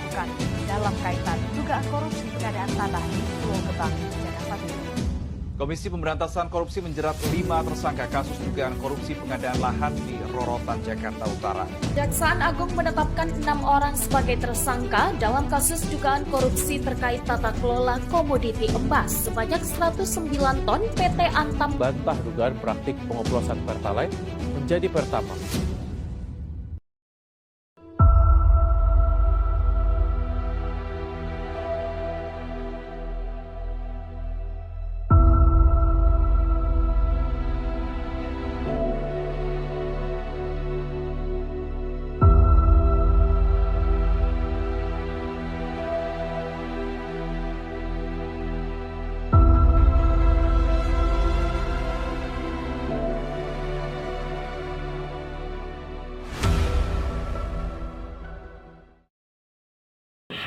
dilakukan dalam kaitan dugaan korupsi pengadaan tanah di Pulau Gebang, Jakarta Timur. Komisi Pemberantasan Korupsi menjerat 5 tersangka kasus dugaan korupsi pengadaan lahan di Rorotan, Jakarta Utara. Kejaksaan Agung menetapkan 6 orang sebagai tersangka dalam kasus dugaan korupsi terkait tata kelola komoditi emas sebanyak 109 ton PT Antam. Bantah dugaan praktik pengoplosan Pertalite menjadi Pertamax.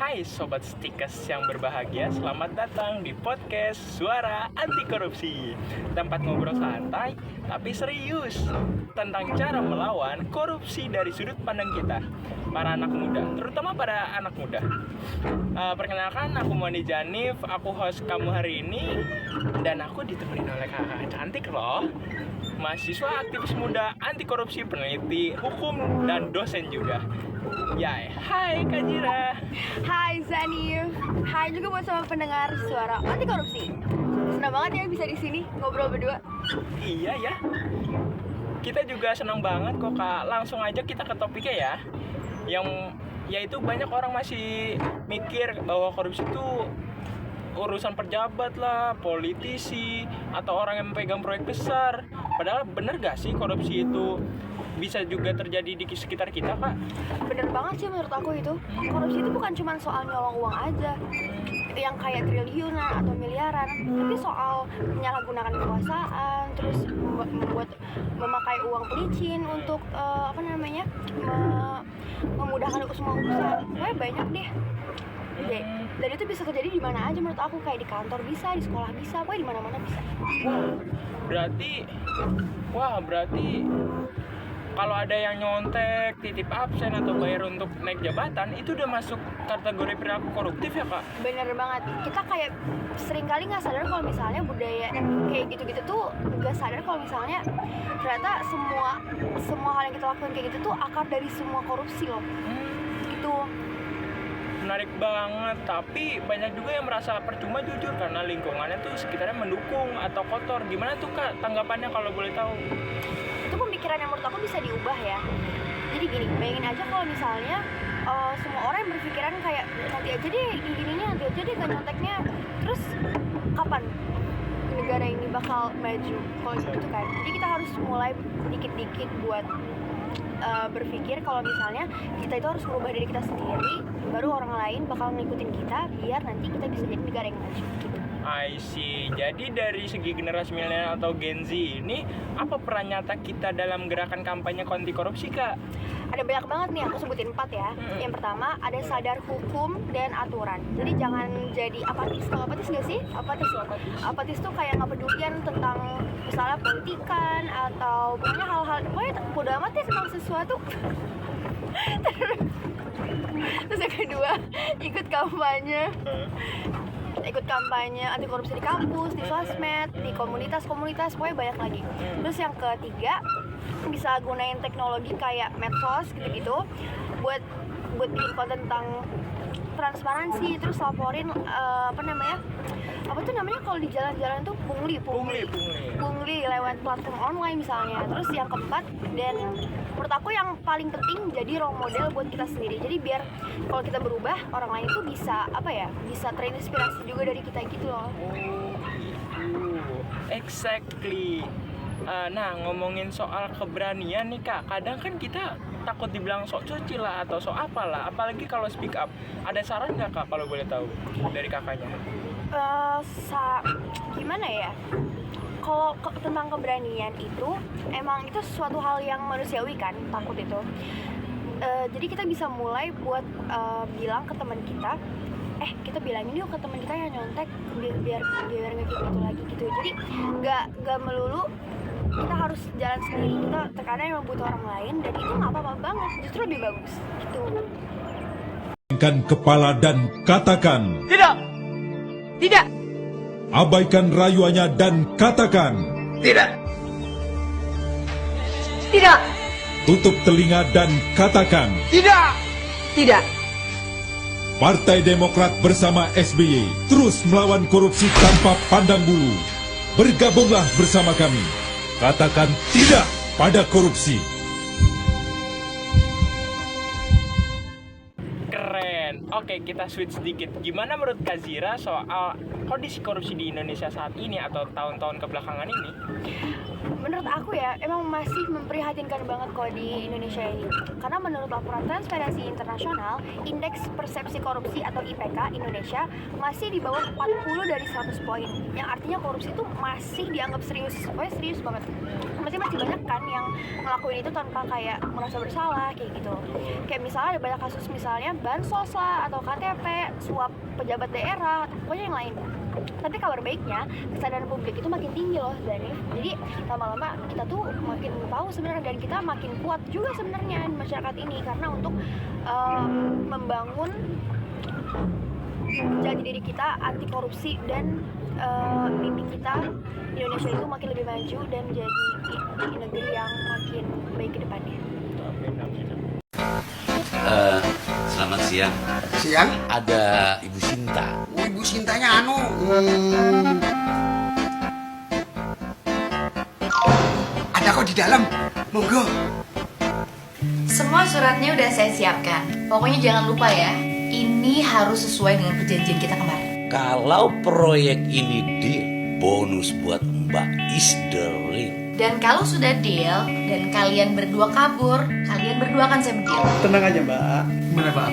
Hai Sobat Stikers yang berbahagia, selamat datang di podcast Suara Anti Korupsi. Tempat ngobrol santai tapi serius tentang cara melawan korupsi dari sudut pandang kita, para anak muda, terutama pada anak muda. Perkenalkan, aku Mondi Janif, aku host kamu hari ini. Dan aku ditemenin oleh kakak cantik loh, mahasiswa aktivis muda anti korupsi, peneliti hukum, dan dosen juga. Ya, hai Kak Jira. Hai Zanif. Hai juga buat sama pendengar Suara Anti Korupsi. Senang banget ya bisa di sini ngobrol berdua. Iya ya. Kita juga senang banget kok Kak. Langsung aja kita ke topiknya ya. Yaitu banyak orang masih mikir bahwa korupsi itu urusan pejabat lah, politisi, atau orang yang memegang proyek besar. Padahal bener gak sih korupsi itu bisa juga terjadi di sekitar kita, Kak? Bener banget sih menurut aku itu. Korupsi itu bukan cuma soal nyolong uang aja, yang kayak triliunan atau miliaran, tapi soal menyalahgunakan kekuasaan, terus memakai uang pelicin untuk memudahkan semua urusan. Pokoknya banyak deh. Dan itu bisa terjadi di mana aja menurut aku, kayak di kantor bisa, di sekolah bisa, pokoknya di mana-mana bisa. Berarti kalau ada yang nyontek, titip absen, atau bayar untuk naik jabatan, itu udah masuk kategori perilaku koruptif ya, Kak? Bener banget. Kita kayak seringkali nggak sadar kalau misalnya budaya kayak gitu-gitu tuh nggak sadar kalau misalnya ternyata semua hal yang kita lakukan kayak gitu tuh akar dari semua korupsi loh. Gitu. Menarik banget, tapi banyak juga yang merasa percuma jujur karena lingkungannya tuh sekitarnya mendukung atau kotor. Gimana tuh Kak tanggapannya kalau boleh tahu? Itu pemikiran yang menurut aku bisa diubah ya. Jadi gini, bayangin aja kalau misalnya semua orang yang berpikiran kayak nanti aja deh gininya, nanti aja deh nyonteknya, terus kapan negara ini bakal maju kalau gitu kan? Jadi kita harus mulai dikit-dikit buat berpikir kalau misalnya kita itu harus merubah diri kita sendiri, baru orang lain bakal ngikutin kita biar nanti kita bisa jadi negara yang maju gitu. I see. Jadi dari segi generasi milenial atau Gen Z ini, apa peran nyata kita dalam gerakan kampanye anti korupsi, Kak? Ada banyak banget nih, aku sebutin 4 ya. Yang pertama, ada sadar hukum dan aturan. Jadi jangan jadi apatis. Tau apatis gak sih? Apatis tuh kayak gak pedulian tentang misalnya politikan atau pokoknya hal-hal, pokoknya bodo amat ya tentang sesuatu. Terus yang kedua, ikut kampanye anti korupsi di kampus, di sosmed, di komunitas-komunitas, pokoknya banyak lagi. Terus yang ketiga, bisa gunain teknologi kayak medsos gitu-gitu buat bikin konten tentang transparansi, terus laporin kalau di jalan-jalan tuh pungli lewat platform online misalnya. Terus yang keempat, dan menurut aku yang paling penting, jadi role model buat kita sendiri. Jadi biar kalau kita berubah, orang lain tuh bisa terinspirasi juga dari kita gitu loh. Exactly. Nah, ngomongin soal keberanian nih Kak, kadang kan kita takut dibilang sok cuci lah atau sok apalah, apalagi kalau speak up. Ada saran nggak Kak kalau boleh tahu dari kakaknya? Gimana ya? Kalau tentang keberanian itu, emang itu suatu hal yang manusiawi kan, takut itu. Jadi kita bisa mulai buat bilang ke teman kita, kita bilangin yuk ke teman kita yang nyontek biar nggak kayak gitu lagi gitu. Jadi nggak melulu kita harus jalan sendiri, kita terkadang emang butuh orang lain, dan itu nggak apa-apa banget, justru lebih bagus gitu. Angkatkan kepala dan katakan. Tidak. Tidak. Abaikan rayuannya dan katakan. Tidak. Tidak. Tutup telinga dan katakan. Tidak. Tidak. Partai Demokrat bersama SBY terus melawan korupsi tanpa pandang bulu. Bergabunglah bersama kami. Katakan tidak pada korupsi. Keren. Oke, kita switch sedikit. Gimana menurut Kak Zira soal kondisi korupsi di Indonesia saat ini atau tahun-tahun kebelakangan ini? Menurut aku ya, emang masih memprihatinkan banget kok di Indonesia ini. Karena menurut laporan Transparansi Internasional, Indeks Persepsi Korupsi atau IPK Indonesia masih di bawah 40 dari 100 poin. Yang artinya korupsi itu masih dianggap serius, pokoknya serius banget. Masih banyak kan yang ngelakuin itu tanpa kayak merasa bersalah, kayak gitu. Kayak misalnya ada banyak kasus misalnya bansos lah, atau KTP, suap pejabat daerah, atau pokoknya yang lain. Tapi kabar baiknya, kesadaran publik itu makin tinggi loh, Zanif. Jadi lama-lama kita tuh makin tahu sebenarnya, dan kita makin kuat juga sebenarnya di masyarakat ini. Karena untuk membangun jati diri kita anti korupsi, dan mimpi kita Indonesia itu makin lebih maju dan menjadi negeri yang makin baik ke depannya. Selamat siang. Siang? Ada Ibu Sinta. Oh, Ibu Sintanya ada kok di dalam. Monggo. Semua suratnya udah saya siapkan. Pokoknya jangan lupa ya, ini harus sesuai dengan perjanjian kita kemarin. Kalau proyek ini deal, bonus buat Mbak is the ring. Dan kalau sudah deal dan kalian berdua kabur, kalian berdua akan saya deal. Tenang aja, Mbak. Gimana, Pak?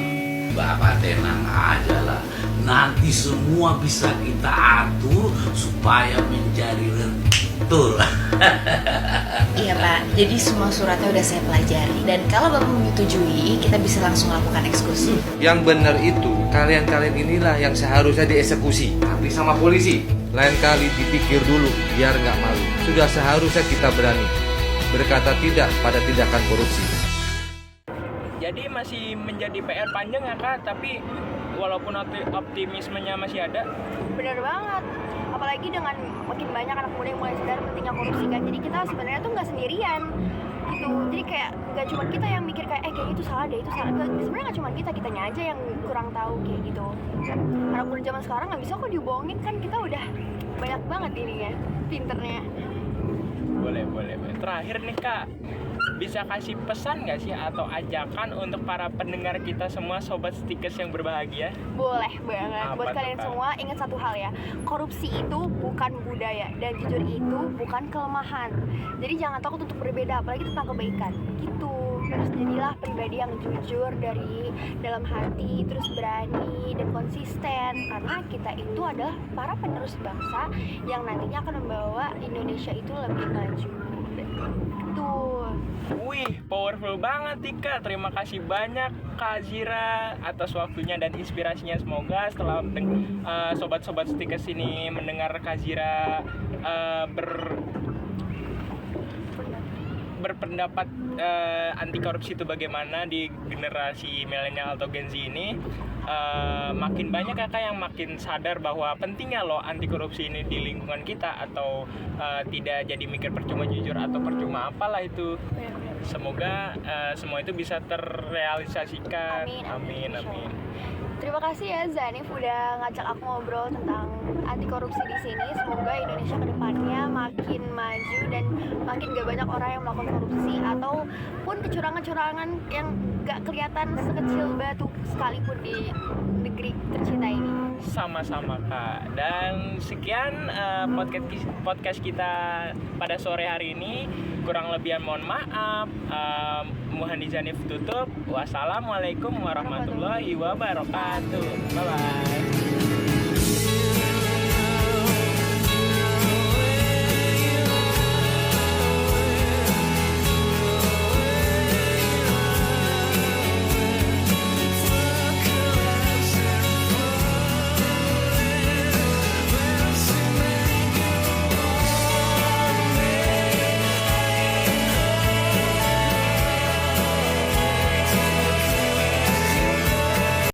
Bapak tenang aja lah. Nanti semua bisa kita atur supaya menjadi lentur. Iya Pak, jadi semua suratnya udah saya pelajari. Dan kalau Bapak menyetujui, kita bisa langsung lakukan eksekusi. Yang benar itu, kalian-kalian inilah yang seharusnya dieksekusi. Tapi sama polisi. Lain kali dipikir dulu, biar nggak malu. Sudah seharusnya kita berani berkata tidak pada tindakan korupsi. Jadi masih menjadi PR panjang ya Kak, tapi walaupun optimismenya masih ada. Bener banget. Apalagi dengan makin banyak anak muda yang mulai sadar pentingnya korupsi kan. Jadi kita sebenarnya tuh nggak sendirian gitu. Jadi kayak nggak cuma kita yang mikir kayak kayak itu salah deh, itu salah. Sebenarnya nggak cuma kitanya aja yang kurang tahu kayak gitu. Anak muda zaman sekarang nggak bisa kok dibohongin, kan kita udah banyak banget ininya, pinternya. Boleh. Terakhir nih Kak, bisa kasih pesan nggak sih atau ajakan untuk para pendengar kita semua, sobat Stikers yang berbahagia? Boleh banget. Apa Buat kalian tuh, Kak? semua, ingat satu hal ya, korupsi itu bukan budaya, dan jujur itu bukan kelemahan. Jadi jangan takut untuk berbeda, apalagi tentang kebaikan gitu. Terus jadilah pribadi yang jujur dari dalam hati, terus berani dan konsisten, karena kita itu adalah para penerus bangsa yang nantinya akan membawa Indonesia itu lebih maju. Tuh. Wih, powerful banget Tika. Terima kasih banyak Kak Zira atas waktunya dan inspirasinya. Semoga setelah sobat-sobat Stikers ini mendengar Kak Zira berpendapat anti korupsi itu bagaimana di generasi milenial atau Gen Z ini, makin banyak kakak yang makin sadar bahwa pentingnya loh anti korupsi ini di lingkungan kita, atau tidak jadi mikir percuma jujur atau percuma apalah itu. Semoga semua itu bisa terrealisasikan. Amin. Terima kasih ya Zanif udah ngajak aku ngobrol tentang anti korupsi di sini. Semoga Indonesia kedepannya makin maju dan makin gak banyak orang yang melakukan korupsi ataupun kecurangan-kecurangan yang gak kelihatan sekecil batu sekalipun di negeri tercinta ini. Sama-sama Kak. Dan sekian podcast kita pada sore hari ini. Kurang lebihan mohon maaf. Muhandi Zanif tutup. Wassalamualaikum warahmatullahi wabarakatuh. Bye-bye.